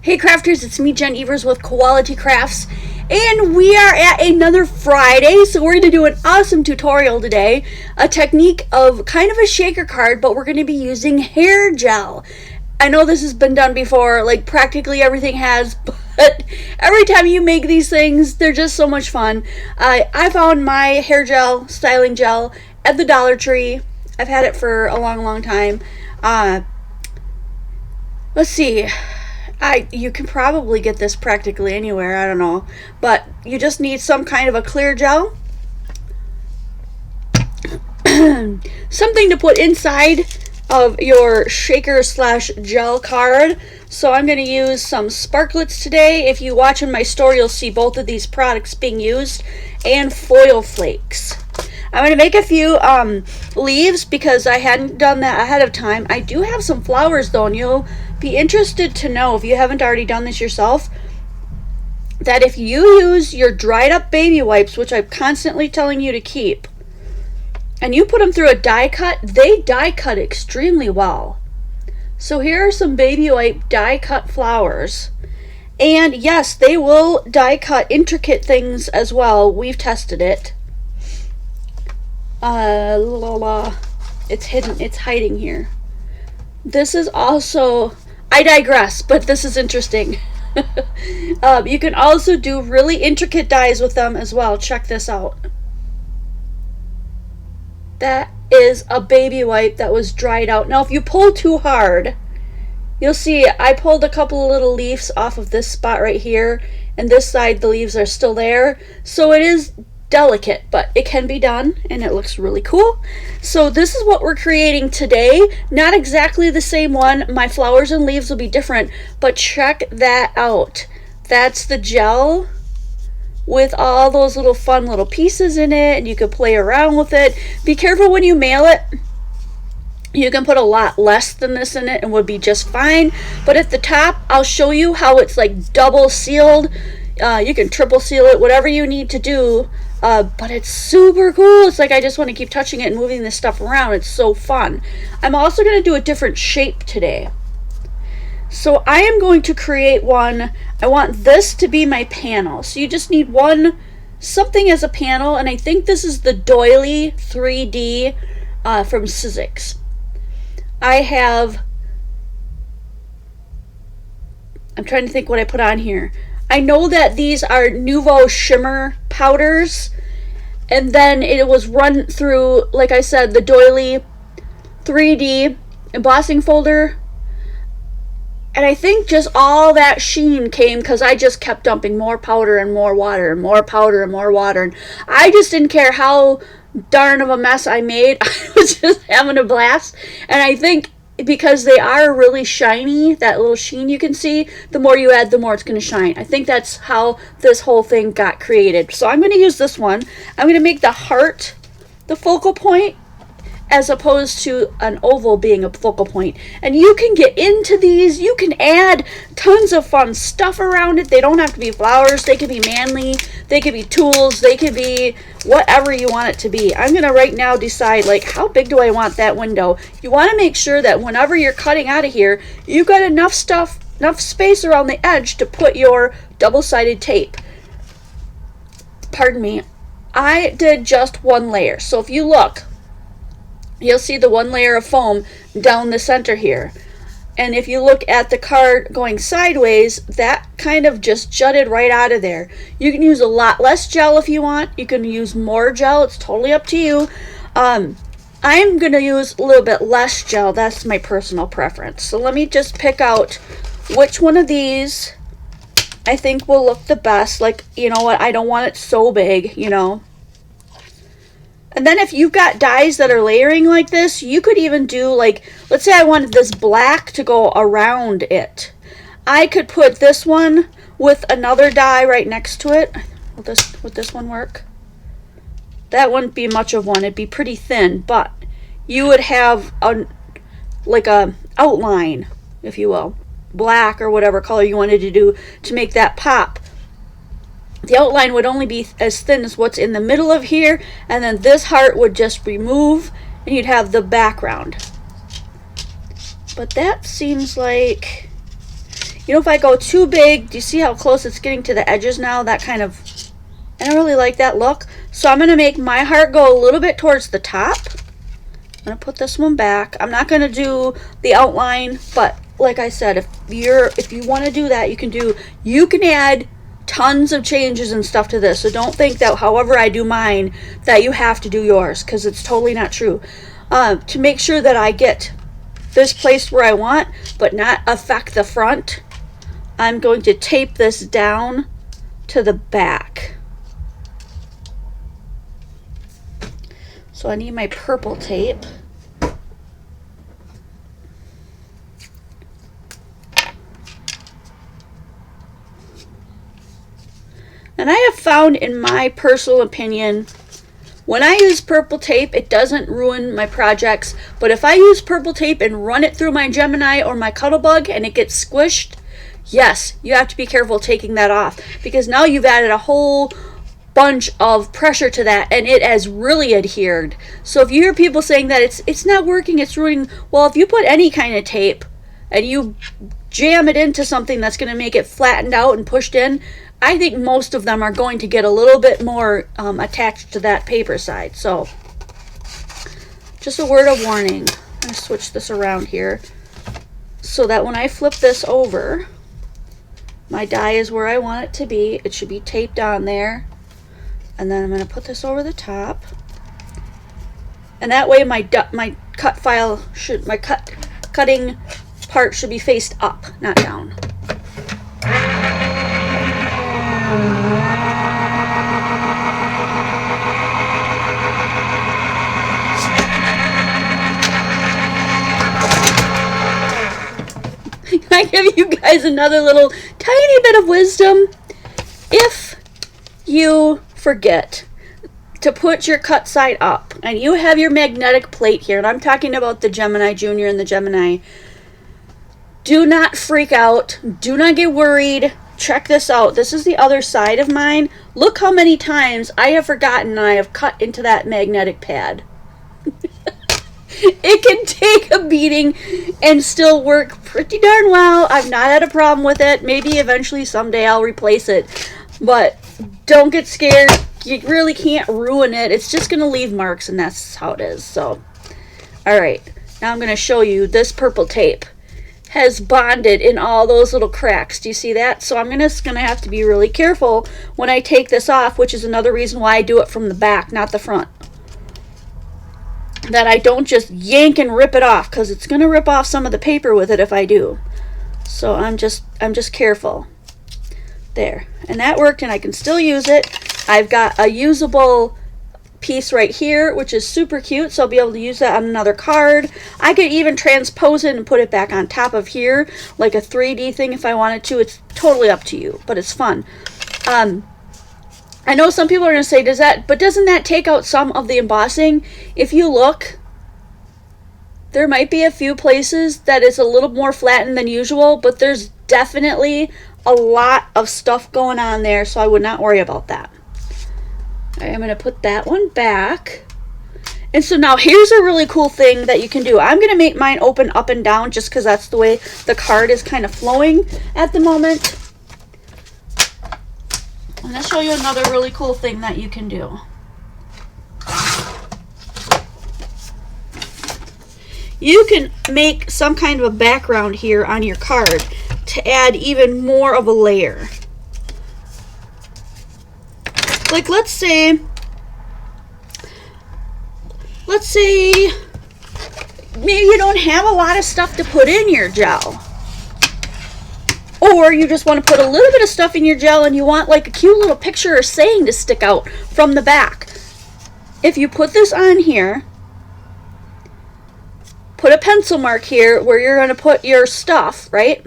Hey crafters, it's me Jen Evers with Quality Crafts, and we are at another Friday, so we're going to do an awesome tutorial today, a technique of kind of a shaker card, but we're going to be using hair gel. I know this has been done before, like practically everything has, but every time you make these things, they're just so much fun. I found my hair gel, styling gel, at the Dollar Tree. I've had it for a long time. Let's see. You can probably get this practically anywhere, I don't know. But you just need some kind of a clear gel. Something to put inside of your shaker slash gel card. So I'm going to use some sparklets today. If you watch in my store, you'll see both of these products being used. And foil flakes. I'm going to make a few leaves because I hadn't done that ahead of time. I do have some flowers though, and you'll be interested to know, if you haven't already done this yourself, that if you use your dried up baby wipes, which I'm constantly telling you to keep, and you put them through a die cut, they die cut extremely well. So here are some baby wipe die cut flowers. And yes, they will die cut intricate things as well. We've tested it. It's hidden, it's hiding here. This is also, I digress, but this is interesting. You can also do really intricate dies with them as well. Check this out. That is a baby wipe that was dried out. Now if you pull too hard, you'll see I pulled a couple of little leaves off of this spot right here, and this side the leaves are still there. So it is delicate, but it can be done, and it looks really cool. So this is what we're creating today. Not exactly the same one. My flowers and leaves will be different, but check that out. That's the gel with all those little fun little pieces in it, and you can play around with it. Be careful when you mail it. You can put a lot less than this in it and would be just fine, but at the top I'll show you how it's like double sealed. You can triple seal it, whatever you need to do. But it's super cool. It's like I just want to keep touching it and moving this stuff around. It's so fun. I'm also going to do a different shape today. So I am going to create one. I want this to be my panel. So you just need something as a panel, and I think this is the doily 3D from Sizzix. I'm trying to think what I put on here. I know that these are Nouveau shimmer powders, and then it was run through, like I said, the doily 3D embossing folder. And I think just all that sheen came because I just kept dumping more powder and more water and more powder and more water. And I just didn't care how darn of a mess I made. I was just having a blast. And I think because they are really shiny, that little sheen you can see, the more you add, the more it's going to shine. I think that's how this whole thing got created. So I'm going to use this one. I'm going to make the heart the focal point, as opposed to an oval being a focal point. And you can get into these. You can add tons of fun stuff around it. They don't have to be flowers. They could be manly. They could be tools. They could be whatever you want it to be. I'm going to right now decide, like, how big do I want that window? You want to make sure that whenever you're cutting out of here, you've got enough space around the edge to put your double-sided tape. Pardon me. I did just one layer. So if you look, you'll see the one layer of foam down the center here. And if you look at the card going sideways, that kind of just jutted right out of there. You can use a lot less gel if you want. You can use more gel. It's totally up to you. I'm going to use a little bit less gel. That's my personal preference. So let me just pick out which one of these I think will look the best. Like, you know what? I don't want it so big, you know. And then if you've got dies that are layering like this, you could even do, like, let's say I wanted this black to go around it. I could put this one with another die right next to it. Would this one work? That wouldn't be much of one. It'd be pretty thin, but you would have like a outline, if you will, black or whatever color you wanted to do to make that pop. The outline would only be as thin as what's in the middle of here, and then this heart would just remove, and you'd have the background. But that seems like, You know, if I go too big, do you see how close it's getting to the edges now? That kind of, I don't really like that look. So I'm going to make my heart go a little bit towards the top. I'm going to put this one back. I'm not going to do the outline, but like I said, if you want to do that, you can add tons of changes and stuff to this. So don't think that however I do mine, that you have to do yours, because it's totally not true. To make sure that I get this placed where I want, but not affect the front, I'm going to tape this down to the back. So I need my purple tape. And I have found, in my personal opinion, when I use purple tape, it doesn't ruin my projects. But if I use purple tape and run it through my Gemini or my Cuttlebug and it gets squished, yes, you have to be careful taking that off, because now you've added a whole bunch of pressure to that and it has really adhered. So if you hear people saying that it's not working, it's ruining, well, if you put any kind of tape and you jam it into something that's going to make it flattened out and pushed in, I think most of them are going to get a little bit more attached to that paper side. So just a word of warning. I'm going to switch this around here so that when I flip this over, my die is where I want it to be. It should be taped on there. And then I'm going to put this over the top. And that way my cutting part should be faced up, not down. I give you guys another little tiny bit of wisdom. If you forget to put your cut side up and you have your magnetic plate here, and I'm talking about the Gemini Junior and the Gemini, do not freak out. Do not get worried. Check this out. This is the other side of mine. Look how many times I have forgotten and I have cut into that magnetic pad. It can take a beating and still work pretty darn well. I've not had a problem with it. Maybe eventually someday I'll replace it. But don't get scared. You really can't ruin it. It's just going to leave marks, and that's how it is. So, alright. Now I'm going to show you this purple tape has bonded in all those little cracks. Do you see that? So I'm just going to have to be really careful when I take this off, which is another reason why I do it from the back, not the front. That I don't just yank and rip it off, because it's going to rip off some of the paper with it if I do. So I'm just careful. There. And that worked, and I can still use it. I've got a usable piece right here, which is super cute, so I'll be able to use that on another card. I could even transpose it and put it back on top of here, like a 3D thing if I wanted to. It's totally up to you, but it's fun. I know some people are going to say, doesn't that take out some of the embossing? If you look, there might be a few places that it's a little more flattened than usual, but there's definitely a lot of stuff going on there, so I would not worry about that. All right, I'm going to put that one back. And so now here's a really cool thing that you can do. I'm going to make mine open up and down just because that's the way the card is kind of flowing at the moment. I'm going to show you another really cool thing that you can do. You can make some kind of a background here on your card to add even more of a layer. Like let's say maybe you don't have a lot of stuff to put in your gel. Or you just want to put a little bit of stuff in your gel and you want like a cute little picture or saying to stick out from the back. If you put this on here, put a pencil mark here where you're going to put your stuff, right?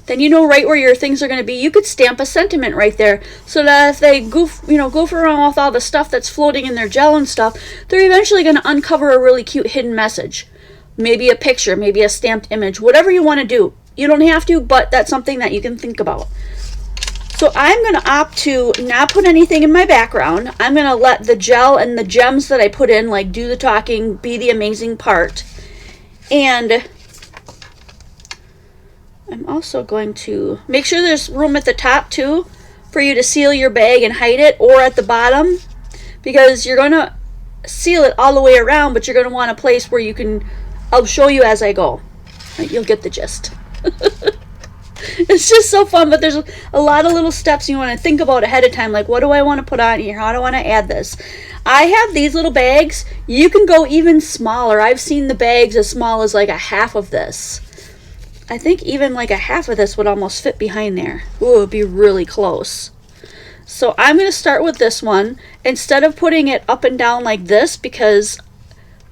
Then you know right where your things are going to be. You could stamp a sentiment right there so that if they goof around with all the stuff that's floating in their gel and stuff, they're eventually going to uncover a really cute hidden message. Maybe a picture, maybe a stamped image, whatever you want to do. You don't have to, but that's something that you can think about. So I'm going to opt to not put anything in my background. I'm going to let the gel and the gems that I put in, like, do the talking, be the amazing part. And I'm also going to make sure there's room at the top too for you to seal your bag and hide it, or at the bottom, because you're going to seal it all the way around, but you're going to want a place where you can, I'll show you as I go. You'll get the gist. It's just so fun, but there's a lot of little steps you want to think about ahead of time, like what do I want to put on here? How do I want to add this? I have these little bags. You can go even smaller. I've seen the bags as small as like a half of this. I think even like a half of this would almost fit behind there. Ooh, it would be really close. So I'm going to start with this one. Instead of putting it up and down like this, because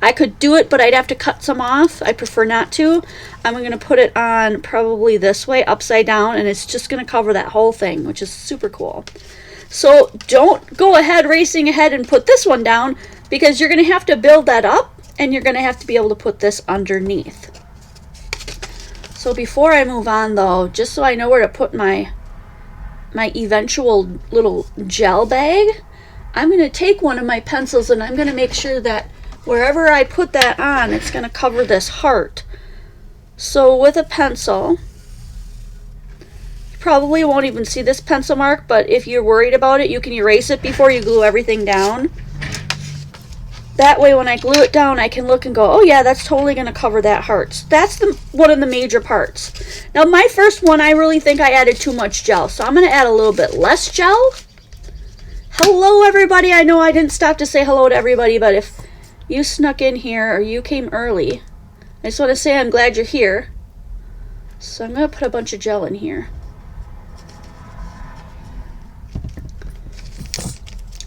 I could do it, but I'd have to cut some off. I prefer not to. I'm going to put it on probably this way, upside down, and it's just going to cover that whole thing, which is super cool. So don't go ahead racing ahead and put this one down, because you're going to have to build that up, and you're going to have to be able to put this underneath. So before I move on though, just so I know where to put my eventual little gel bag, I'm going to take one of my pencils and I'm going to make sure that wherever I put that on, it's going to cover this heart. So with a pencil, you probably won't even see this pencil mark, but if you're worried about it, you can erase it before you glue everything down. That way when I glue it down, I can look and go, oh yeah, that's totally going to cover that heart. So that's one of the major parts. Now my first one, I really think I added too much gel, so I'm going to add a little bit less gel. Hello everybody. I know I didn't stop to say hello to everybody, but if you snuck in here or you came early, I just want to say I'm glad you're here. So I'm going to put a bunch of gel in here.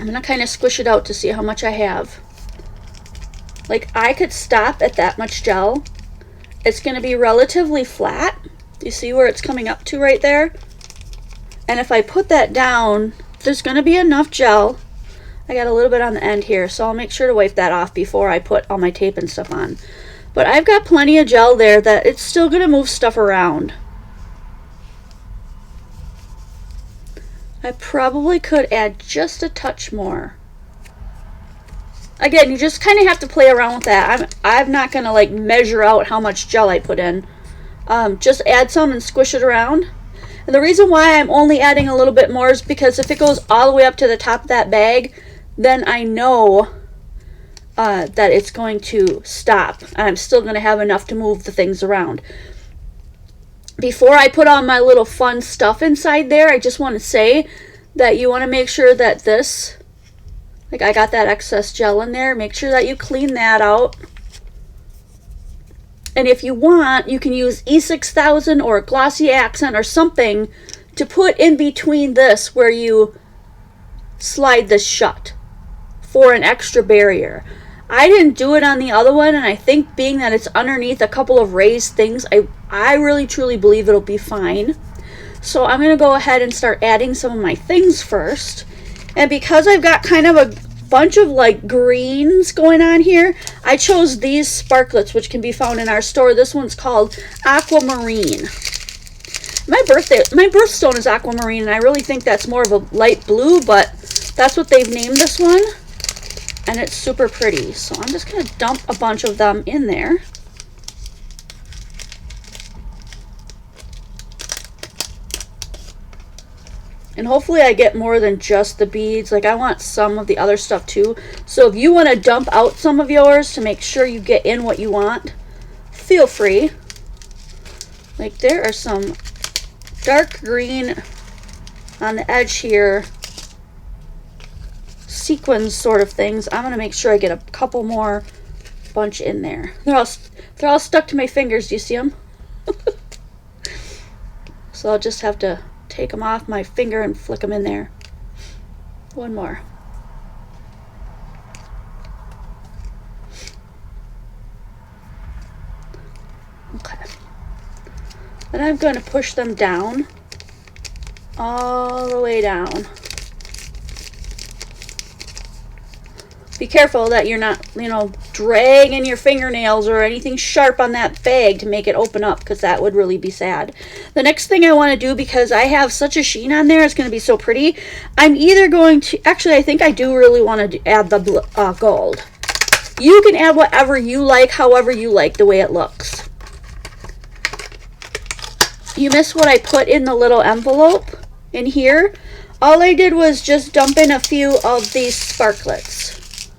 I'm going to kind of squish it out to see how much I have. Like, I could stop at that much gel. It's going to be relatively flat. Do you see where it's coming up to right there? And if I put that down, there's going to be enough gel. I got a little bit on the end here, so I'll make sure to wipe that off before I put all my tape and stuff on. But I've got plenty of gel there that it's still going to move stuff around. I probably could add just a touch more. Again, you just kind of have to play around with that. I'm not going to like measure out how much gel I put in. Just add some and squish it around. And the reason why I'm only adding a little bit more is because if it goes all the way up to the top of that bag, then I know that it's going to stop. I'm still going to have enough to move the things around. Before I put all my little fun stuff inside there, I just want to say that you want to make sure that this, like I got that excess gel in there, make sure that you clean that out. And if you want, you can use E6000 or a glossy accent or something to put in between this where you slide this shut for an extra barrier. I didn't do it on the other one, and I think being that it's underneath a couple of raised things, I really truly believe it'll be fine. So I'm going to go ahead and start adding some of my things first. And because I've got kind of a bunch of like greens going on here, I chose these sparklets, which can be found in our store. This one's called Aquamarine. My birthstone is aquamarine, and I really think that's more of a light blue, but that's what they've named this one. And it's super pretty. So I'm just going to dump a bunch of them in there. And hopefully I get more than just the beads. Like I want some of the other stuff too. So if you want to dump out some of yours to make sure you get in what you want, feel free. Like there are some dark green on the edge here, sequins sort of things. I'm going to make sure I get a couple more bunch in there. They're all stuck to my fingers. Do you see them? So I'll just have to take them off my finger and flick them in there. One more. Okay. Then I'm going to push them down, all the way down. Be careful that you're not, dragging your fingernails or anything sharp on that bag to make it open up, because that would really be sad. The next thing I want to do, because I have such a sheen on there, it's going to be so pretty, I'm either going to, actually I think I do really want to add the gold. You can add whatever you like, however you like the way it looks. you missed what I put in the little envelope in here. All I did was just dump in a few of these sparklets.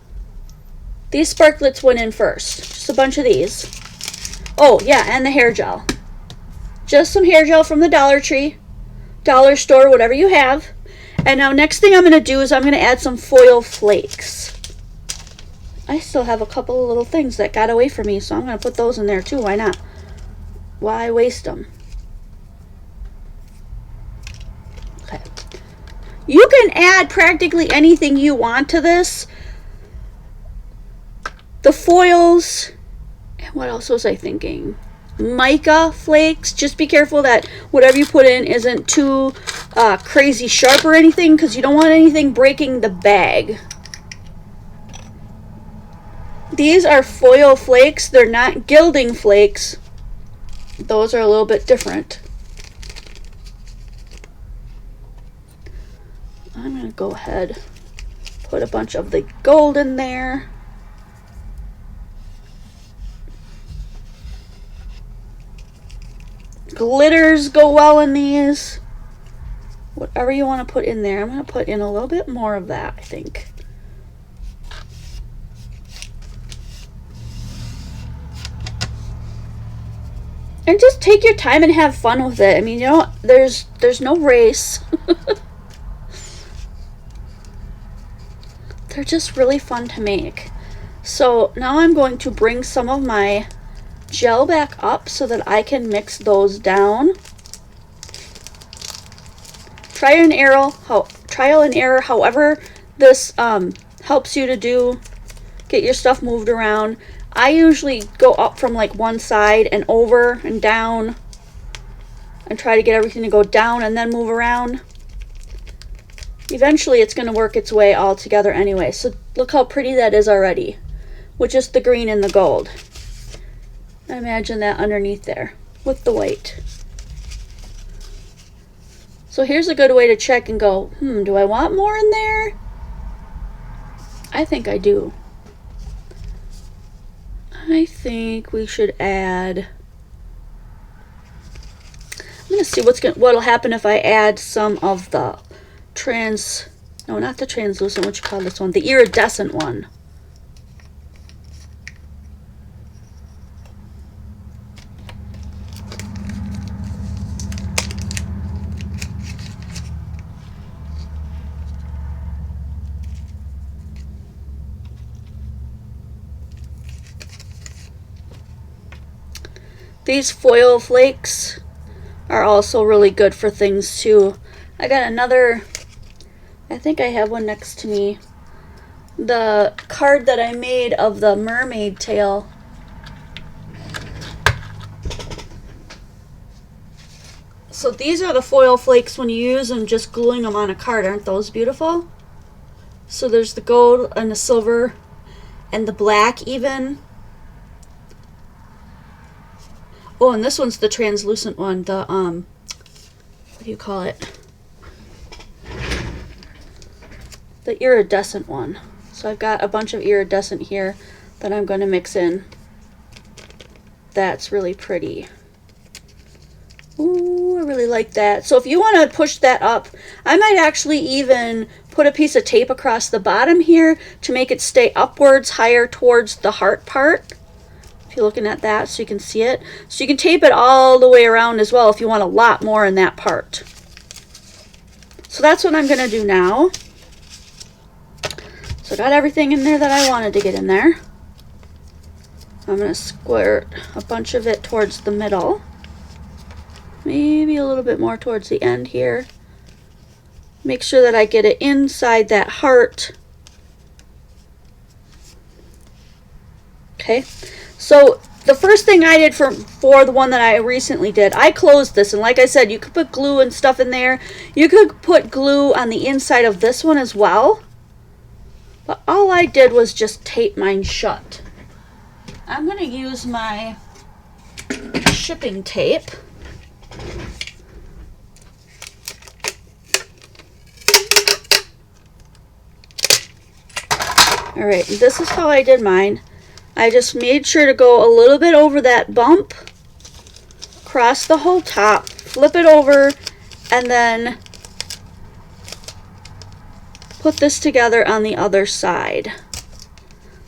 These sparklets went in first. Just a bunch of these. Oh, yeah, and the hair gel. Just some hair gel from the Dollar Tree, dollar store, whatever you have. And now next thing I'm going to do is I'm going to add some foil flakes. I still have a couple of little things that got away from me, so I'm going to put those in there too. Why not? Why waste them? Okay. You can add practically anything you want to this. The foils, and what else was I thinking? Mica flakes. Just be careful that whatever you put in isn't too crazy sharp or anything, because you don't want anything breaking the bag. These are foil flakes. They're not gilding flakes. Those are a little bit different. I'm going to go ahead, put a bunch of the gold in there. Glitters go well in these. Whatever you want to put in there. I'm going to put in a little bit more of that, I think. And just take your time and have fun with it. I mean, you know, there's no race. They're just really fun to make. So now I'm going to bring some of my gel back up so that I can mix those down. Trial and error, however this helps you to get your stuff moved around. I usually go up from like one side and over and down and try to get everything to go down and then move around. Eventually it's going to work its way all together anyway. So look how pretty that is already with just the green and the gold. Imagine that underneath there with the white. So here's a good way to check and go, do I want more in there? I think I do. I think we should add, I'm going to see what'll happen if I add some of the no, not the translucent, what you call this one, the iridescent one. These foil flakes are also really good for things too. I got another, I think I have one next to me. The card that I made of the mermaid tail. So these are the foil flakes when you use them, just gluing them on a card. Aren't those beautiful? So there's the gold and the silver and the black even. Oh, and this one's the translucent one, the, what do you call it? The iridescent one. So I've got a bunch of iridescent here that I'm going to mix in. That's really pretty. Ooh, I really like that. So if you want to push that up, I might actually even put a piece of tape across the bottom here to make it stay upwards, higher towards the heart part. If you're looking at that so you can see it. So you can tape it all the way around as well if you want a lot more in that part. So that's what I'm going to do now. So I got everything in there that I wanted to get in there. I'm going to squirt a bunch of it towards the middle. Maybe a little bit more towards the end here. Make sure that I get it inside that heart. Okay. So the first thing I did for the one that I recently did, I closed this, and like I said, you could put glue and stuff in there. You could put glue on the inside of this one as well. But all I did was just tape mine shut. I'm going to use my shipping tape. Alright, this is how I did mine. I just made sure to go a little bit over that bump, across the whole top, flip it over, and then put this together on the other side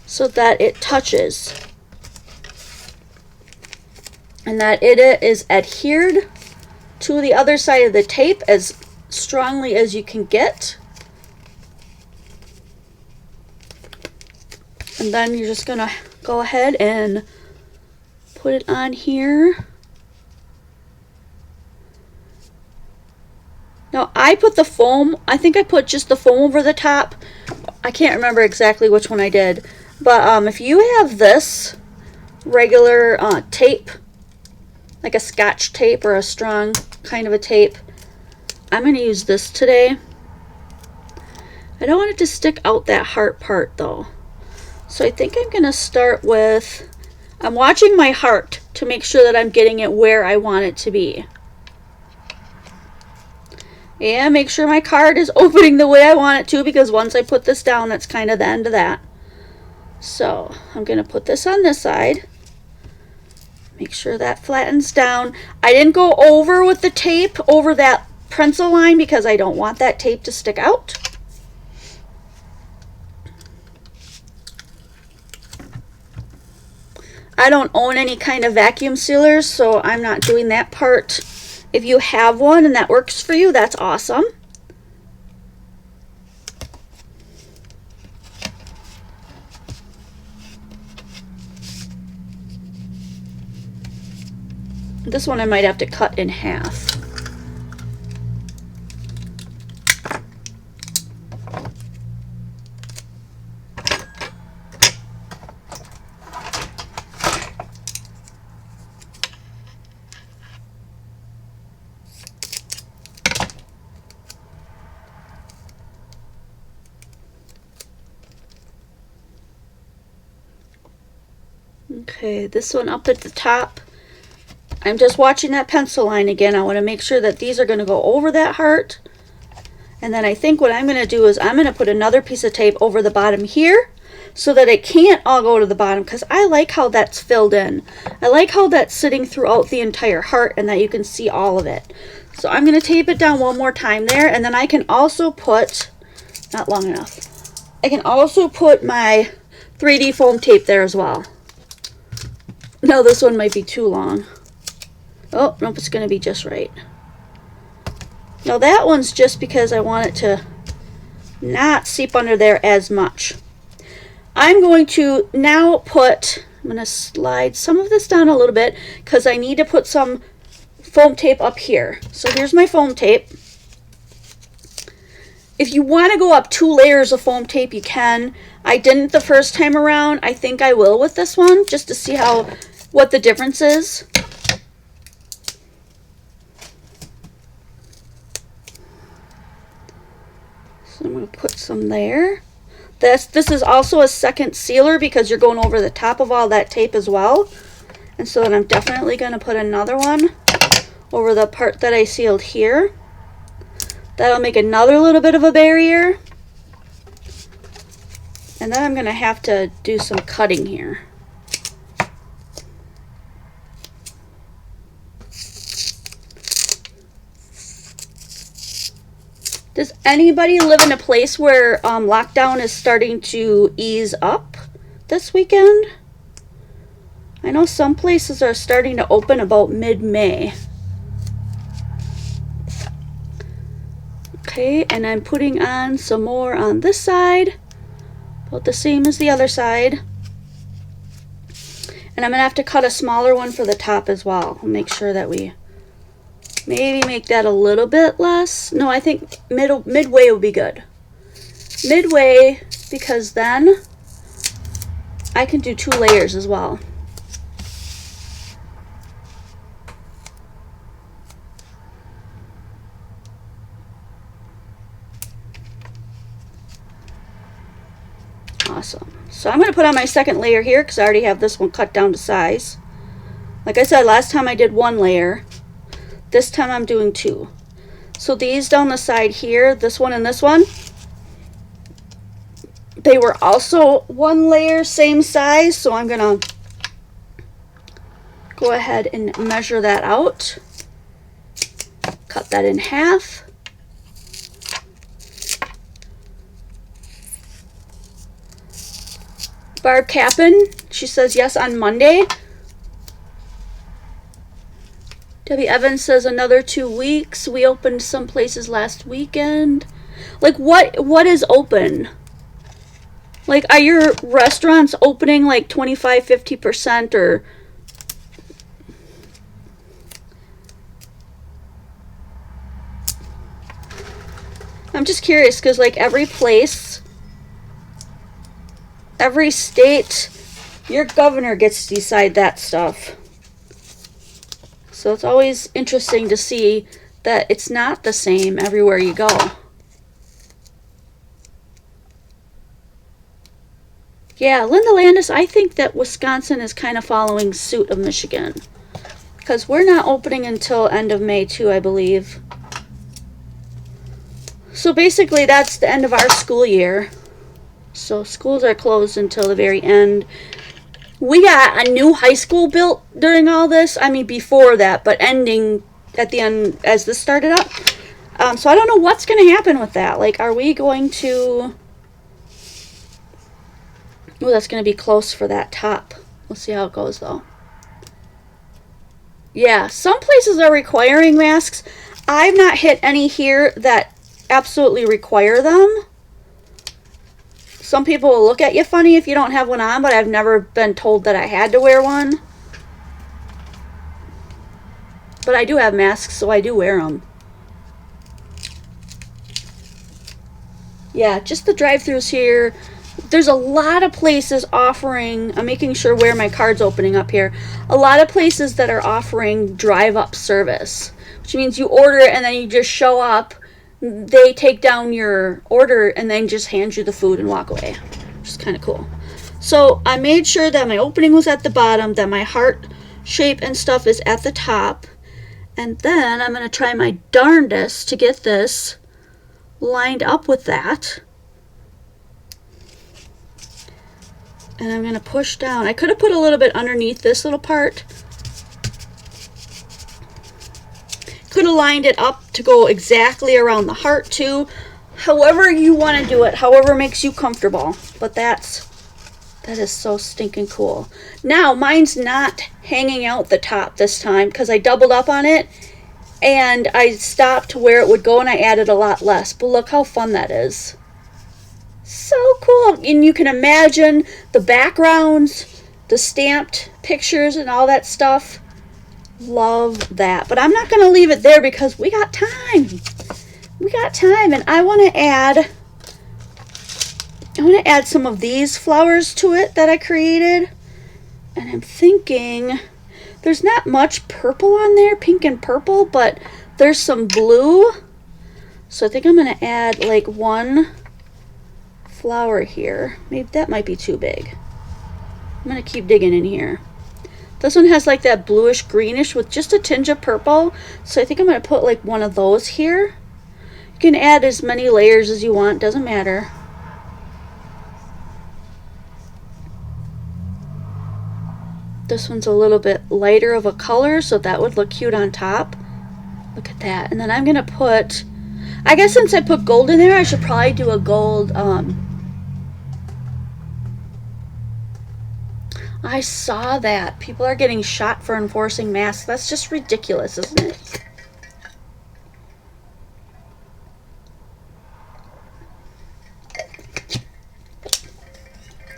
so that it touches and that it is adhered to the other side of the tape as strongly as you can get. And then you're just gonna go ahead and put it on here. Now I put the foam, I think I put just the foam over the top. I can't remember exactly which one I did. But if you have this regular tape, like a Scotch tape or a strong kind of a tape, I'm going to use this today. I don't want it to stick out that heart part though. So I think I'm going to start with, I'm watching my heart to make sure that I'm getting it where I want it to be. And make sure my card is opening the way I want it to, because once I put this down, that's kind of the end of that. So I'm going to put this on this side. Make sure that flattens down. I didn't go over with the tape over that pencil line because I don't want that tape to stick out. I don't own any kind of vacuum sealers, so I'm not doing that part. If you have one and that works for you, that's awesome. This one I might have to cut in half. Okay, this one up at the top. I'm just watching that pencil line again. I want to make sure that these are going to go over that heart. And then I think what I'm going to do is I'm going to put another piece of tape over the bottom here so that it can't all go to the bottom, because I like how that's filled in. I like how that's sitting throughout the entire heart and that you can see all of it. So I'm going to tape it down one more time there, and then I can also put, not long enough, I can also put my 3D foam tape there as well. No, this one might be too long. Oh, nope, it's going to be just right. Now that one's just because I want it to not seep under there as much. I'm going to now put, I'm going to slide some of this down a little bit because I need to put some foam tape up here. So here's my foam tape. If you want to go up 2 layers of foam tape, you can. I didn't the first time around. I think I will with this one, just to see what the difference is. So I'm going to put some there. This is also a second sealer because you're going over the top of all that tape as well. And so then I'm definitely going to put another one over the part that I sealed here. That'll make another little bit of a barrier. And then I'm going to have to do some cutting here. Does anybody live in a place where lockdown is starting to ease up this weekend? I know some places are starting to open about mid-May. Okay, and I'm putting on some more on this side, about the same as the other side. And I'm going to have to cut a smaller one for the top as well. I'll make sure that we maybe make that a little bit less. No, I think midway will be good. Midway, because then I can do 2 layers as well. Awesome. So I'm going to put on my second layer here because I already have this one cut down to size. Like I said, last time I did 1 layer. This time I'm doing 2. So these down the side here, this one and this one, they were also 1 layer, same size. So I'm going to go ahead and measure that out. cut that in half. Barb Capin, she says yes on Monday. Debbie Evans says another 2 weeks. We opened some places last weekend. Like, what is open? Like, are your restaurants opening like 25, 50% or... I'm just curious because, like, every place, every state, your governor gets to decide that stuff. So it's always interesting to see that it's not the same everywhere you go. Yeah, Linda Landis, I think that Wisconsin is kind of following suit of Michigan. Because we're not opening until end of May too, I believe. So basically that's the end of our school year. So schools are closed until the very end. We got a new high school built during all this. I mean, before that, but ending at the end as this started up. So I don't know what's going to happen with that. Like, are we going to... Oh, that's going to be close for that top. We'll see how it goes, though. Yeah, some places are requiring masks. I've not hit any here that absolutely require them. Some people will look at you funny if you don't have one on, but I've never been told that I had to wear one. But I do have masks, so I do wear them. Yeah, just the drive-thrus here. There's a lot of places offering, I'm making sure where my card's opening up here, a lot of places that are offering drive-up service, which means you order it and then you just show up, they take down your order and then just hand you the food and walk away, which is kind of cool. So I made sure that my opening was at the bottom, that my heart shape and stuff is at the top, and then I'm going to try my darndest to get this lined up with that. And I'm going to push down. I could have put a little bit underneath this little part. Could have lined it up to go exactly around the heart too. However you want to do it, however makes you comfortable. But that is so stinking cool. Now, mine's not hanging out the top this time because I doubled up on it and I stopped where it would go and I added a lot less. But look how fun that is. So cool. And you can imagine the backgrounds, the stamped pictures and all that stuff. Love that. But I'm not going to leave it there because we got time. We got time, and I want to add some of these flowers to it that I created. And I'm thinking there's not much purple on there, pink and purple, but there's some blue. So I think I'm going to add like one flower here. Maybe that might be too big. I'm going to keep digging in here. This one has like that bluish greenish with just a tinge of purple. So I think I'm going to put like one of those here. You can add as many layers as you want, doesn't matter. This one's a little bit lighter of a color, so that would look cute on top. Look at that. And then I'm going to put, I guess since I put gold in there, I should probably do a gold, I saw that. People are getting shot for enforcing masks. That's just ridiculous, isn't it?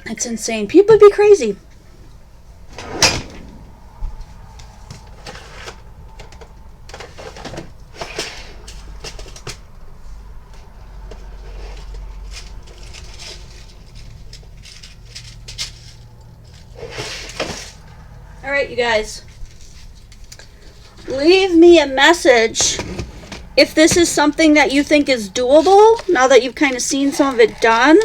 It's insane. People be crazy. Alright, you guys. Leave me a message if this is something that you think is doable now that you've kind of seen some of it done.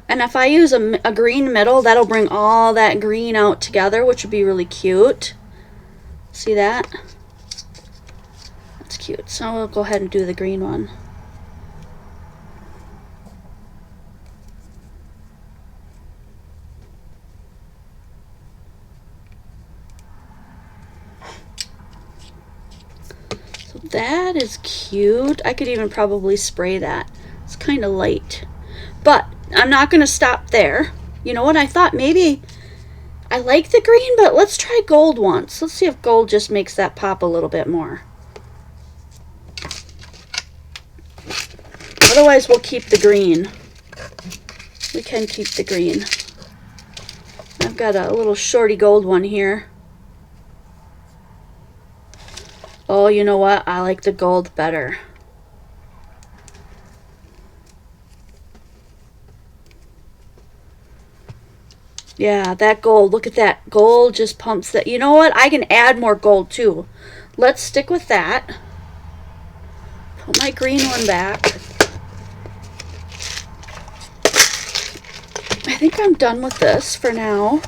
And if I use a green middle, that'll bring all that green out together, which would be really cute. See that? That's cute. So we'll go ahead and do the green one. That is cute. I could even probably spray that. It's kind of light. But I'm not going to stop there. You know what? I thought maybe I like the green, but let's try gold once. Let's see if gold just makes that pop a little bit more. Otherwise, we'll keep the green. We can keep the green. I've got a little shorty gold one here. Oh, you know what? I like the gold better. Yeah, that gold. Look at that. Gold just pumps that. You know what? I can add more gold too. Let's stick with that. Put my green one back. I think I'm done with this for now.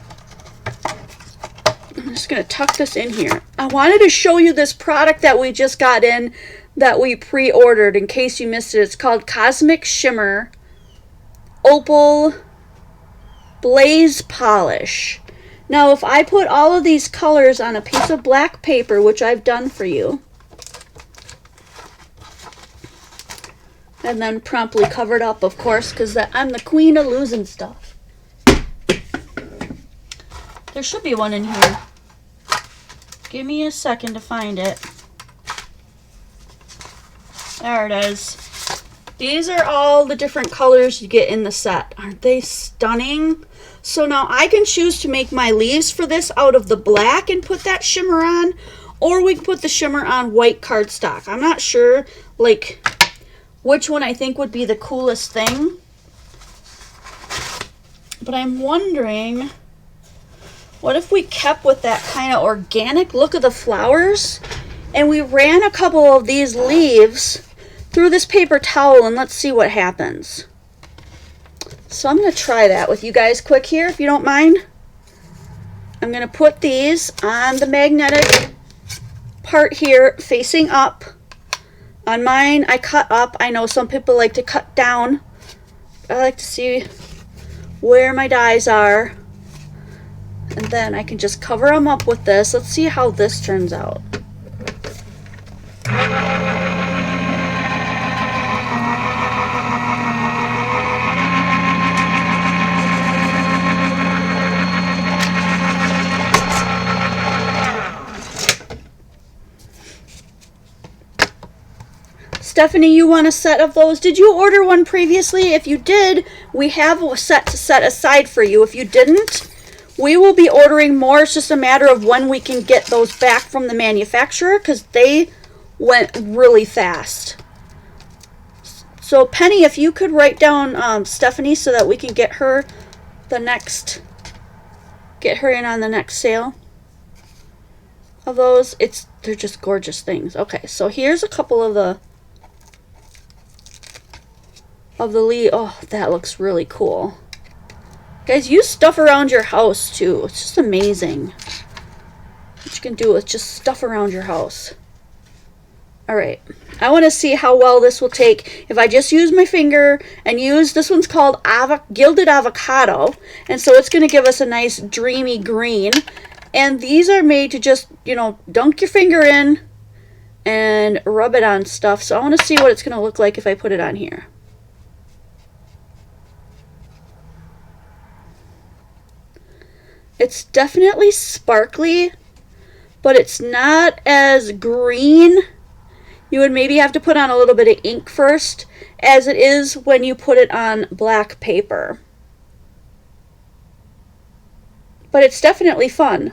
I'm just going to tuck this in here. I wanted to show you this product that we just got in that we pre-ordered in case you missed it. It's called Cosmic Shimmer Opal Blaze Polish. Now, if I put all of these colors on a piece of black paper, which I've done for you, and then promptly covered up, of course, because I'm the queen of losing stuff. There should be one in here. Give me a second to find it. There it is. These are all the different colors you get in the set. Aren't they stunning? So now I can choose to make my leaves for this out of the black and put that shimmer on, or we can put the shimmer on white cardstock. I'm not sure, like, which one I think would be the coolest thing. But I'm wondering, what if we kept with that kind of organic look of the flowers and we ran a couple of these leaves through this paper towel and let's see what happens. So I'm going to try that with you guys quick here, if you don't mind. I'm going to put these on the magnetic part here facing up. On mine, I cut up. I know some people like to cut down. I like to see where my dies are. And then I can just cover them up with this. Let's see how this turns out. Stephanie, you want a set of those? Did you order one previously? If you did, we have a set to set aside for you. If you didn't, we will be ordering more. It's just a matter of when we can get those back from the manufacturer because they went really fast. So Penny, if you could write down Stephanie so that we can get her in on the next sale of those. They're just gorgeous things. Okay, so here's a couple of the leaf. Oh, that looks really cool. Guys, use stuff around your house too. It's just amazing what you can do with just stuff around your house. All right, I want to see how well this will take if I just use my finger and use, this one's called Gilded Avocado, and so it's going to give us a nice dreamy green. And these are made to just, you know, dunk your finger in and rub it on stuff. So I want to see what it's going to look like if I put it on here. It's definitely sparkly, but it's not as green. You would maybe have to put on a little bit of ink first, as it is when you put it on black paper. But it's definitely fun.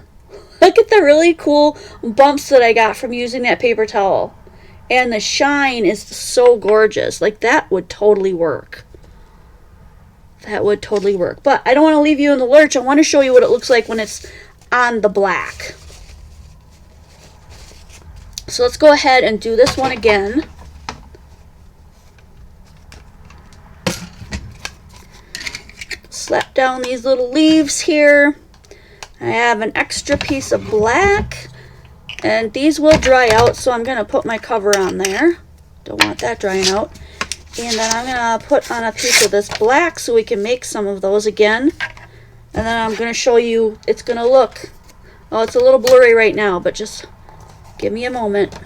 Look at the really cool bumps that I got from using that paper towel. And the shine is so gorgeous. Like, that would totally work. That would totally work. But I don't want to leave you in the lurch. I want to show you what it looks like when it's on the black. So let's go ahead and do this one again. Slap down these little leaves here. I have an extra piece of black. And these will dry out, so I'm going to put my cover on there. Don't want that drying out. And then I'm going to put on a piece of this black so we can make some of those again. And then I'm going to show you, it's going to look, oh, it's a little blurry right now, but just give me a moment.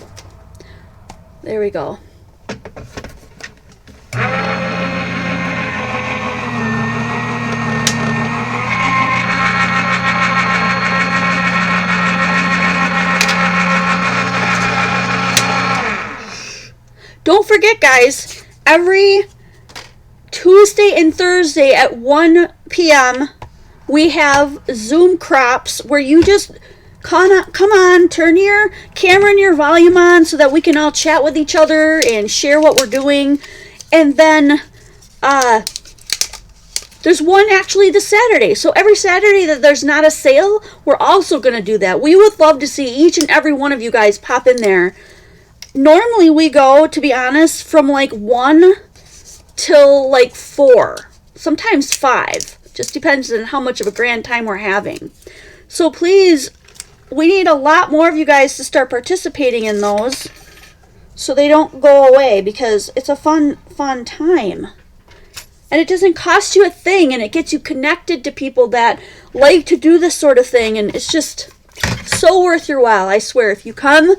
There we go. Don't forget, guys, every Tuesday and Thursday at 1 p.m. we have Zoom crops where you just come on, turn your camera and your volume on so that we can all chat with each other and share what we're doing. And then there's one actually this Saturday. So every Saturday that there's not a sale, we're also going to do that. We would love to see each and every one of you guys pop in there. Normally we go, to be honest, from like 1 till like 4, sometimes 5. Just depends on how much of a grand time we're having. So please, we need a lot more of you guys to start participating in those so they don't go away, because it's a fun time. And it doesn't cost you a thing, and it gets you connected to people that like to do this sort of thing, and it's just so worth your while. I swear, if you come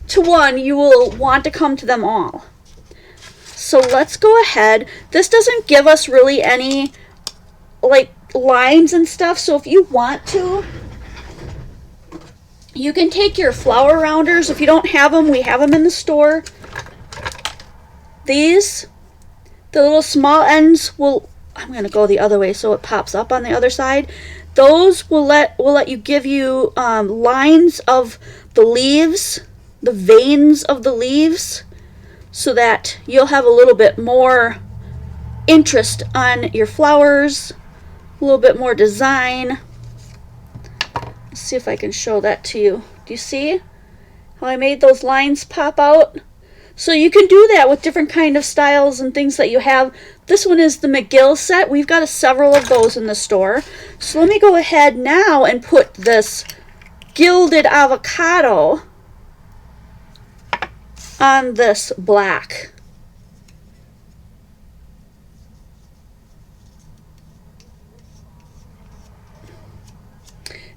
to one, you will want to come to them all. So let's go ahead. This doesn't give us really any like lines and stuff, so if you want to, you can take your flower rounders. If you don't have them, we have them in the store. These, the little small ends will, I'm going to go the other way so it pops up on the other side. Those will let you give you lines of the leaves, the veins of the leaves, so that you'll have a little bit more interest on your flowers, a little bit more design. Let's see if I can show that to you. Do you see how I made those lines pop out? So you can do that with different kind of styles and things that you have. This one is the McGill set. We've got several of those in the store. So let me go ahead now and put this gilded avocado on this black.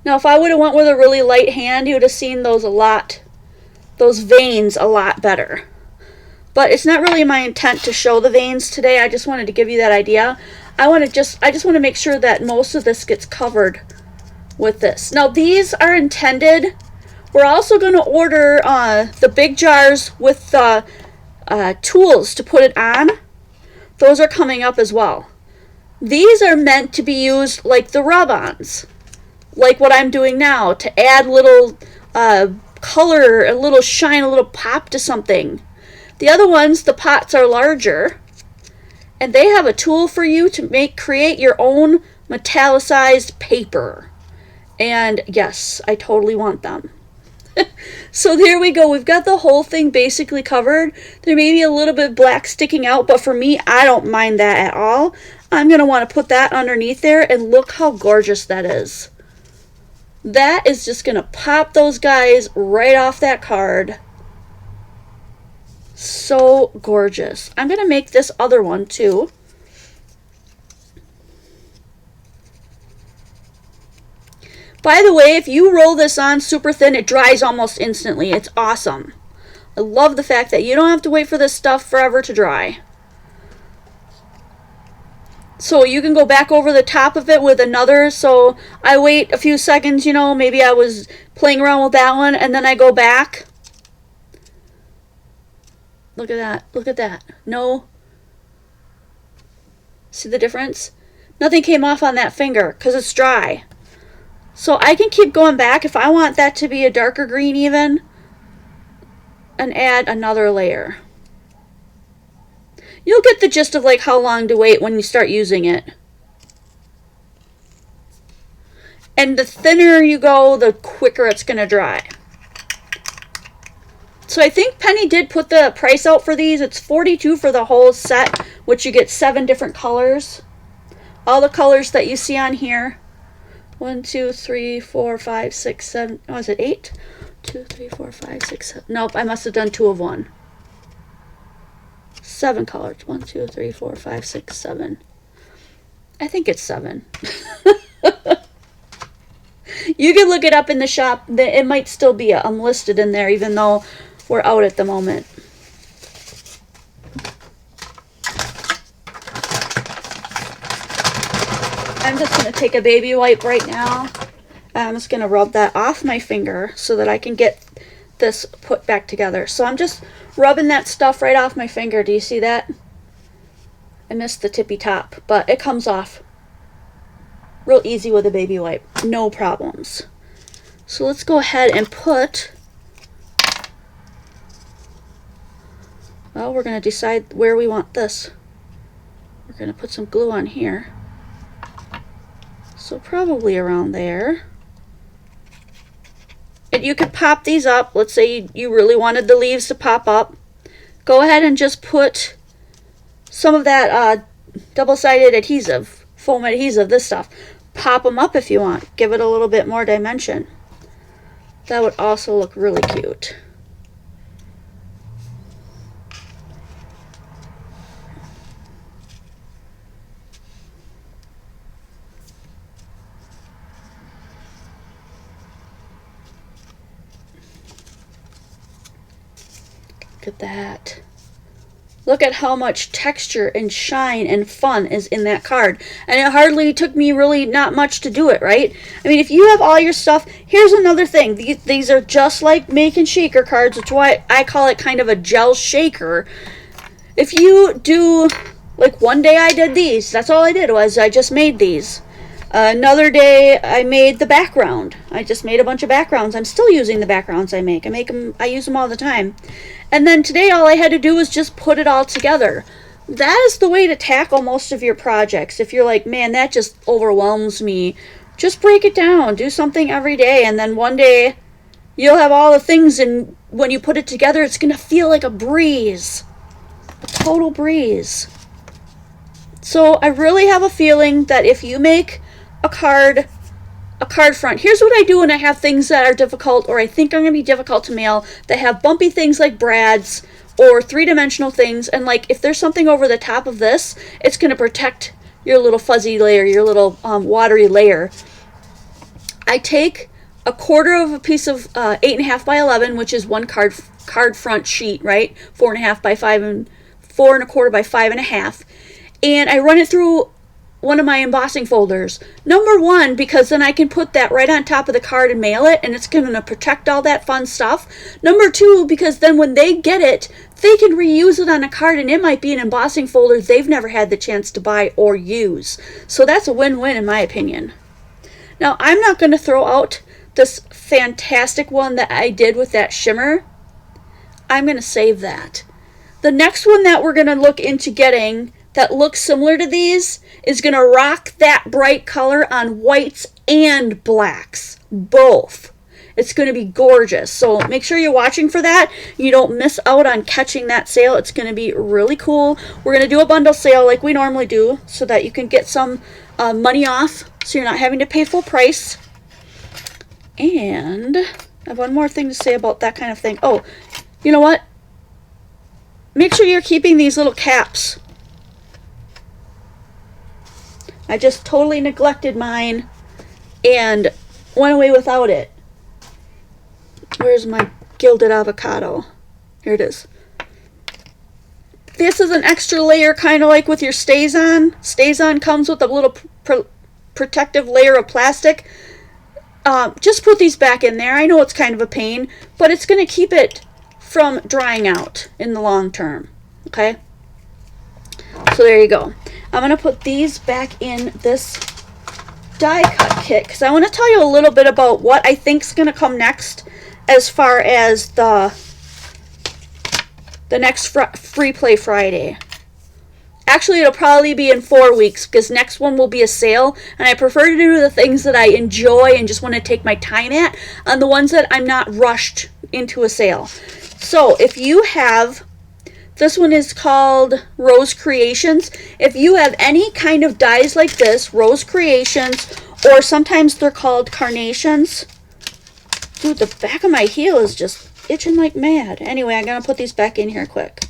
Now if I would have went with a really light hand, you would have seen those veins a lot better. But it's not really my intent to show the veins today. I just wanted to give you that idea. I just want to make sure that most of this gets covered with this. Now these are intended. We're also going to order the big jars with the tools to put it on. Those are coming up as well. These are meant to be used like the rub-ons, like what I'm doing now, to add little color, a little shine, a little pop to something. The other ones, the pots are larger, and they have a tool for you to create your own metallicized paper. And yes, I totally want them. So there we go. We've got the whole thing basically covered. There may be a little bit of black sticking out, but for me, I don't mind that at all. I'm going to want to put that underneath there, and look how gorgeous that is. That is just going to pop those guys right off that card. So gorgeous. I'm going to make this other one too. By the way, if you roll this on super thin, it dries almost instantly. It's awesome. I love the fact that you don't have to wait for this stuff forever to dry. So you can go back over the top of it with another. So I wait a few seconds, you know, maybe I was playing around with that one, and then I go back. Look at that. Look at that. No. See the difference? Nothing came off on that finger because it's dry. So I can keep going back if I want that to be a darker green even, and add another layer. You'll get the gist of like how long to wait when you start using it. And the thinner you go, the quicker it's going to dry. So I think Penny did put the price out for these. It's $42 for the whole set, which you get 7 different colors. All the colors that you see on here. 1, 2, 3, 4, 5, 6, 7. Oh, is it 8? 2, 3, 4, 5, 6, 7. Nope, I must have done 2 of one. 7 colors. 1, 2, 3, 4, 5, 6, 7. I think it's 7. You can look it up in the shop. It might still be unlisted in there, even though we're out at the moment. take a baby wipe right now. I'm just going to rub that off my finger so that I can get this put back together. So I'm just rubbing that stuff right off my finger. Do you see that? I missed the tippy top, but it comes off real easy with a baby wipe. No problems. So let's go ahead and put, well, we're going to decide where we want this. We're going to put some glue on here. So probably around there. And you could pop these up. Let's say you really wanted the leaves to pop up. Go ahead and just put some of that double-sided adhesive, foam adhesive, this stuff. Pop them up if you want. Give it a little bit more dimension. That would also look really cute. Look at that. Look at how much texture and shine and fun is in that card. And it hardly took me really not much to do it, right? I mean, if you have all your stuff, here's another thing. These are just like making shaker cards, which is why I call it kind of a gel shaker. If you do, like one day I did these. That's all I did was I just made these. Another day I made the background. I just made a bunch of backgrounds. I'm still using the backgrounds I make. I use them all the time. And then today all I had to do was just put it all together. That is the way to tackle most of your projects. If you're like, man, that just overwhelms me, just break it down. Do something every day, and then one day you'll have all the things, and when you put it together, it's going to feel like a breeze. A total breeze. So I really have a feeling that if you make a card front. Here's what I do when I have things that are difficult, or I think are going to be difficult to mail, that have bumpy things like brads or three-dimensional things, and like if there's something over the top of this, it's going to protect your little fuzzy layer, your little watery layer. I take a quarter of a piece of 8.5 by 11, which is one card front sheet, right? 4.5 by 5 and 4.25 by 5.5, and I run it through one of my embossing folders. Number one, because then I can put that right on top of the card and mail it, and it's going to protect all that fun stuff. Number two, because then when they get it, they can reuse it on a card, and it might be an embossing folder they've never had the chance to buy or use. So that's a win-win in my opinion. Now, I'm not going to throw out this fantastic one that I did with that shimmer. I'm going to save that. The next one that we're going to look into getting that looks similar to these is going to rock that bright color on whites and blacks, both. It's going to be gorgeous. So make sure you're watching for that. You don't miss out on catching that sale. It's going to be really cool. We're going to do a bundle sale like we normally do so that you can get some money off so you're not having to pay full price. And I have one more thing to say about that kind of thing. Oh, you know what? Make sure you're keeping these little caps. I just totally neglected mine and went away without it. Where's my gilded avocado? Here it is. This is an extra layer, kind of like with your Stays-On. Stays-On comes with a little protective layer of plastic. Just put these back in there. I know it's kind of a pain, but it's going to keep it from drying out in the long term. Okay? So there you go. I'm going to put these back in this die cut kit because I want to tell you a little bit about what I think is going to come next as far as the next Free Play Friday. Actually, it'll probably be in 4 weeks because next one will be a sale, and I prefer to do the things that I enjoy and just want to take my time at on the ones that I'm not rushed into a sale. So if you have... This one is called Rose Creations. If you have any kind of dies like this, Rose Creations, or sometimes they're called Carnations. Dude, the back of my heel is just itching like mad. Anyway, I'm going to put these back in here quick.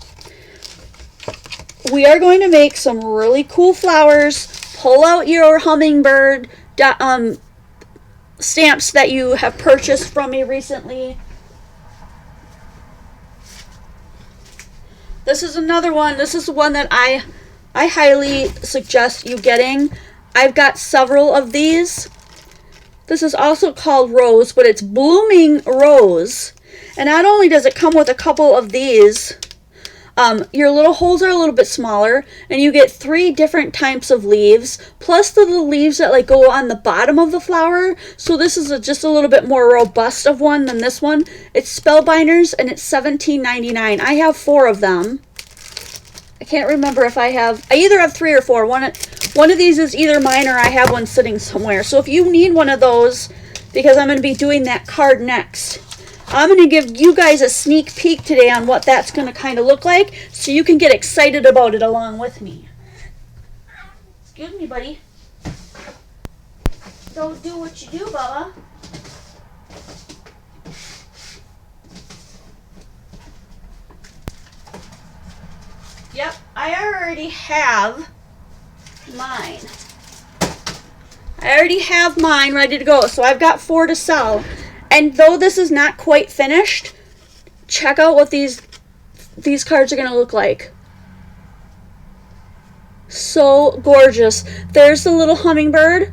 We are going to make some really cool flowers. Pull out your hummingbird stamps that you have purchased from me recently. This is another one. This is the one that I highly suggest you getting. I've got several of these. This is also called Rose, but it's Blooming Rose. And not only does it come with a couple of these, your little holes are a little bit smaller, and you get 3 different types of leaves, plus the little leaves that like go on the bottom of the flower. So this is just a little bit more robust of one than this one. It's Spellbinders, and it's $17.99. I have 4 of them. I can't remember if I either have 3 or 4. One of these is either mine or I have one sitting somewhere. So if you need one of those, because I'm going to be doing that card next, I'm going to give you guys a sneak peek today on what that's going to kind of look like, so you can get excited about it along with me. Excuse me, buddy. Don't do what you do, Bubba. Yep, I already have mine. I already have mine ready to go, so I've got 4 to sell. And though this is not quite finished, check out what these cards are going to look like. So gorgeous. There's the little hummingbird.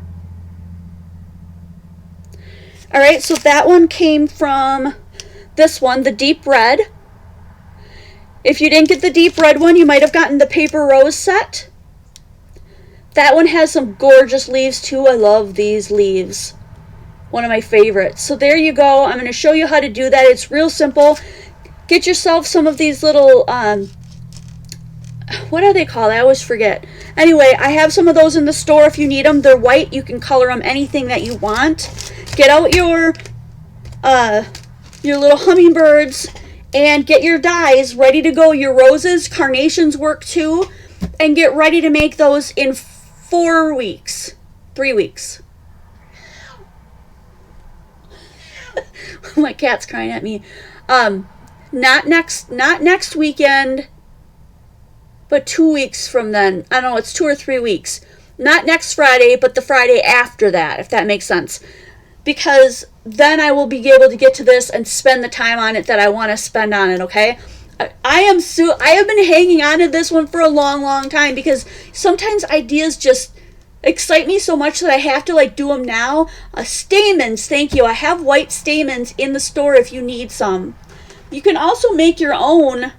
Alright, so that one came from this one, the deep red. If you didn't get the deep red one, you might have gotten the paper rose set. That one has some gorgeous leaves too. I love these leaves. One of my favorites. So there you go. I'm going to show you how to do that. It's real simple. Get yourself some of these little, what are they called? I always forget. Anyway, I have some of those in the store if you need them. They're white. You can color them anything that you want. Get out your little hummingbirds and get your dies ready to go. Your roses, carnations work too. And get ready to make those in 4 weeks. 3 weeks. My cat's crying at me. Not next weekend, but 2 weeks from then. I don't know, it's 2 or 3 weeks. Not next Friday, but the Friday after that, if that makes sense. Because then I will be able to get to this and spend the time on it that I want to spend on it, okay? I have been hanging on to this one for a long time, because sometimes ideas just excite me so much that I have to like do them now. Stamens, thank you. I have white stamens in the store if you need some. You can also make your own.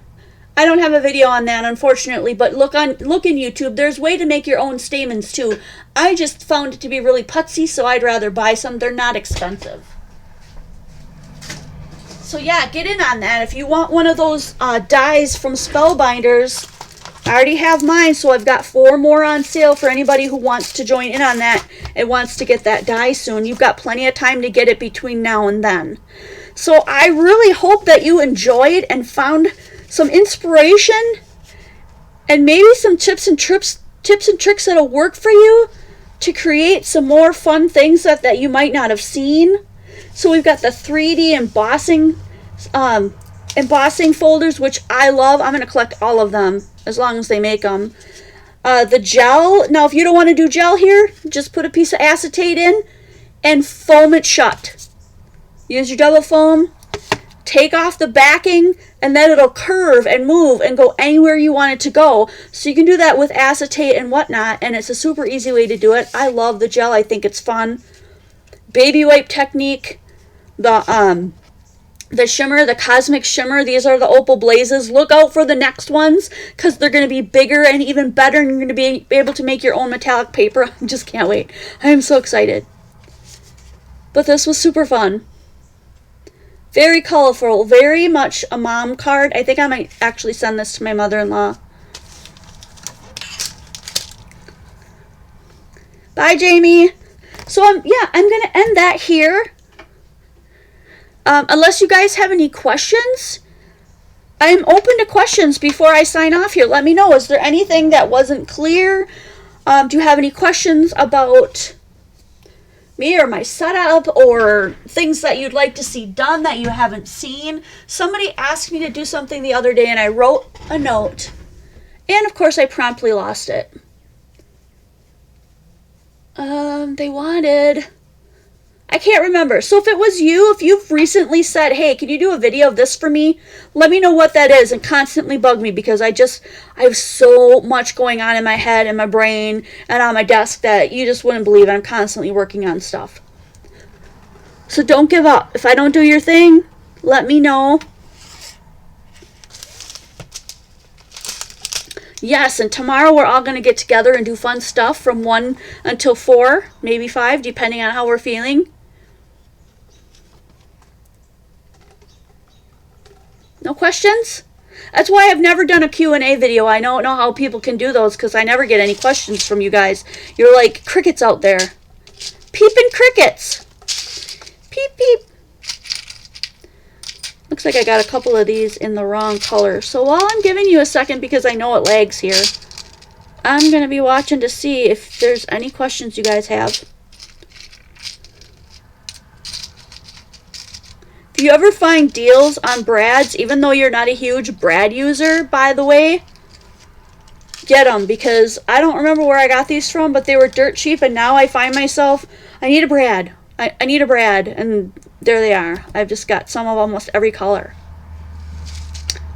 I don't have a video on that, unfortunately, but look in YouTube. There's a way to make your own stamens too. I just found it to be really putsy, so I'd rather buy some. They're not expensive. So yeah, get in on that. If you want one of those dies from Spellbinders, I already have mine, so I've got 4 more on sale for anybody who wants to join in on that and wants to get that die soon. You've got plenty of time to get it between now and then. So I really hope that you enjoyed and found some inspiration and maybe some tips and tricks that'll work for you to create some more fun things that you might not have seen. So we've got the 3D embossing folders, which I love. I'm going to collect all of them as long as they make them. The gel. Now, if you don't want to do gel here, just put a piece of acetate in and foam it shut. Use your double foam. Take off the backing, and then it'll curve and move and go anywhere you want it to go. So you can do that with acetate and whatnot, and it's a super easy way to do it. I love the gel. I think it's fun. Baby wipe technique. The shimmer, the cosmic shimmer. These are the opal blazes. Look out for the next ones, because they're going to be bigger and even better, and you're going to be able to make your own metallic paper. I just can't wait. I am so excited. But this was super fun. Very colorful, very much a mom card. I think I might actually send this to my mother-in-law. Bye, Jamie. So, I'm going to end that here. Unless you guys have any questions, I'm open to questions before I sign off here. Let me know. Is there anything that wasn't clear? Do you have any questions about me or my setup, or things that you'd like to see done that you haven't seen? Somebody asked me to do something the other day, and I wrote a note, and of course I promptly lost it. I can't remember. So if it was you, if you've recently said, hey, can you do a video of this for me? Let me know what that is and constantly bug me, because I have so much going on in my head and my brain and on my desk that you just wouldn't believe. I'm constantly working on stuff. So don't give up. If I don't do your thing, let me know. Yes, and tomorrow we're all going to get together and do fun stuff from 1 until 4, maybe 5, depending on how we're feeling. No questions? That's why I've never done a Q&A video. I don't know how people can do those, because I never get any questions from you guys. You're like crickets out there. Peeping crickets. Peep, peep. Looks like I got a couple of these in the wrong color. So while I'm giving you a second, because I know it lags here, I'm going to be watching to see if there's any questions you guys have. If you ever find deals on brads, even though you're not a huge brad user, by the way, get them, because I don't remember where I got these from, but they were dirt cheap, and now I find myself, I need a brad. I need a brad, and there they are. I've just got some of almost every color.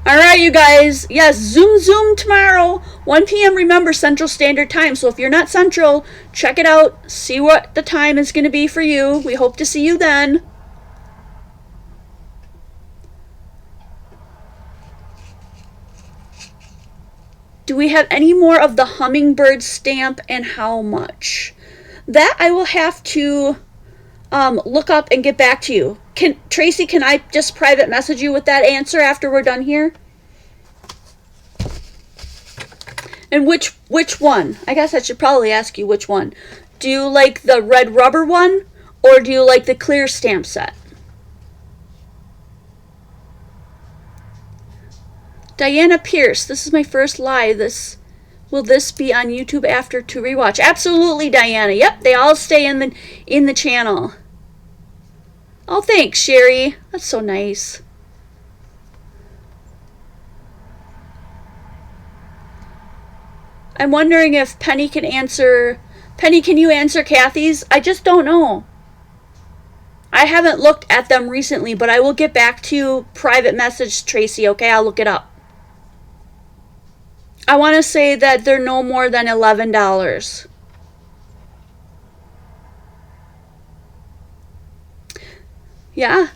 All right, you guys. Yes, Zoom tomorrow, 1 p.m. Remember, Central Standard Time. So if you're not Central, check it out. See what the time is going to be for you. We hope to see you then. Do we have any more of the hummingbird stamp, and how much? That I will have to look up and get back to you. Tracy, can I just private message you with that answer after we're done here? And which one? I guess I should probably ask you which one. Do you like the red rubber one, or do you like the clear stamp set? Diana Pierce, this is my first live. Will this be on YouTube after to rewatch? Absolutely, Diana. Yep, they all stay in the channel. Oh, thanks, Sherry. That's so nice. I'm wondering if Penny can answer. Penny, can you answer Kathy's? I just don't know. I haven't looked at them recently, but I will get back to you. Private message Tracy, okay? I'll look it up. I want to say that they're no more than $11. Yeah.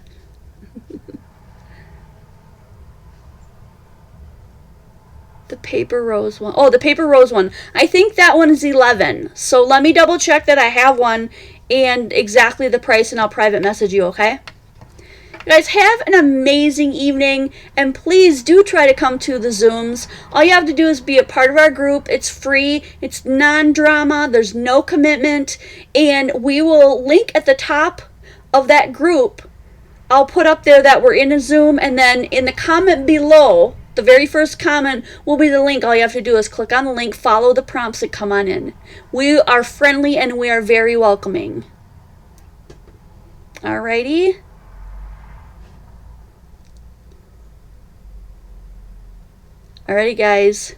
The paper rose one. Oh, the paper rose one. I think that one is 11. So let me double check that I have one and exactly the price, and I'll private message you, okay? You guys have an amazing evening, and please do try to come to the Zooms. All you have to do is be a part of our group. It's free. It's non-drama. There's no commitment, and we will link at the top of that group. I'll put up there that we're in a Zoom, and then in the comment below, the very first comment will be the link. All you have to do is click on the link, follow the prompts, and come on in. We are friendly, and we are very welcoming. Alrighty. Alrighty, guys.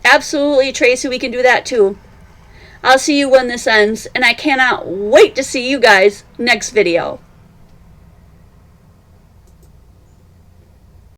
Absolutely, Tracy, we can do that too. I'll see you when this ends, and I cannot wait to see you guys next video.